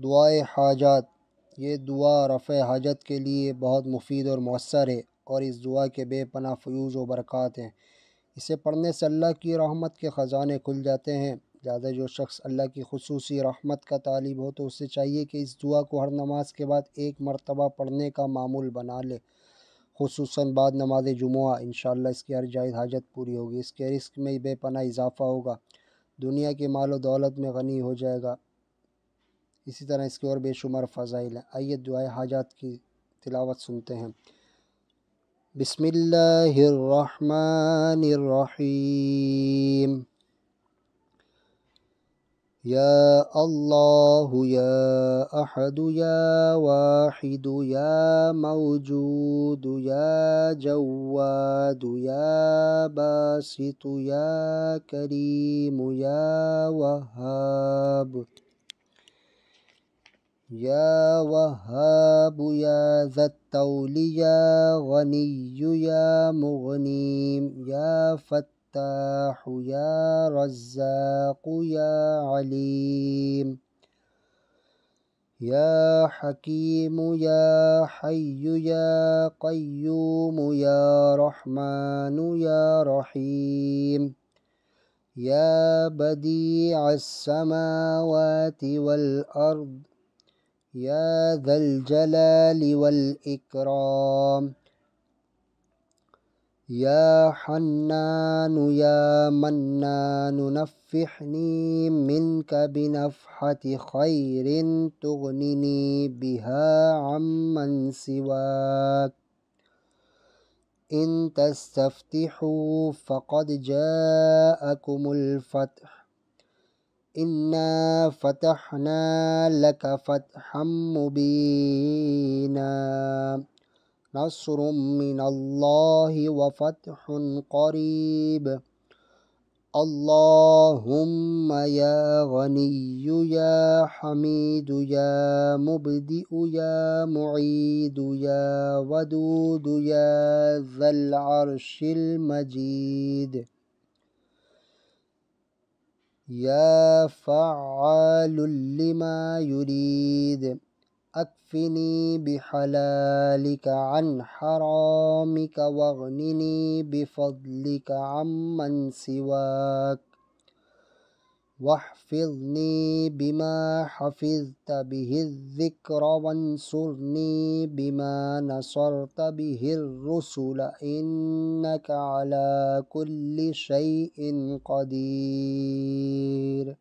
دعائے حاجات، یہ دعا رفع حاجت کے لیے بہت مفید اور مؤثر ہے، اور اس دعا کے بے پناہ فیوز و برکات ہیں۔ اسے پڑھنے سے اللہ کی رحمت کے خزانے کھل جاتے ہیں۔ لہٰذا جو شخص اللہ کی خصوصی رحمت کا طالب ہو تو اسے چاہیے کہ اس دعا کو ہر نماز کے بعد ایک مرتبہ پڑھنے کا معمول بنا لے، خصوصاً بعد نماز جمعہ۔ انشاءاللہ اس کی ہر جائز حاجت پوری ہوگی، اس کے رزق میں بے پناہ اضافہ ہوگا، دنیا کے مال و دولت میں غنی ہو جائے گا۔ اسی طرح اس کے اور بے شمار فضائل ہیں۔ آئیے دعائے حاجات کی تلاوت سنتے ہیں۔ بسم اللہ الرحمن الرحیم۔ یا اللہ یا احد یا واحد یا موجود یا جواد یا باسط یا کریم یا وہاب یا وہاب یا ذا الطول یا غنی یا مغنی یا فتاح یا رزاق یا علیم یا حکیم یا حی یا قیوم یا رحمن یا رحیم یا بدیع السماوات والارض یا ذا الجلال والإکرام یا حنان یا منان نفحنی منک بنفحة خیر تغننی بها عمن سواک ان تستفتحوا فقد جاءكم الفتح إنا فتحنا لك فتحا مبينا نصر من الله وفتح قريب اللهم يا غني يا حميد يا مبدئ يا معيد يا ودود يا ذا العرش المجيد یا فعال لما يريد اکفنی بحلالک عن حرامک واغننی بفضلک عمن سواک واحفظنی بما حفظت به الذکر وانصرنی بما نصرت به الرسل انک على كل شيء قدیر۔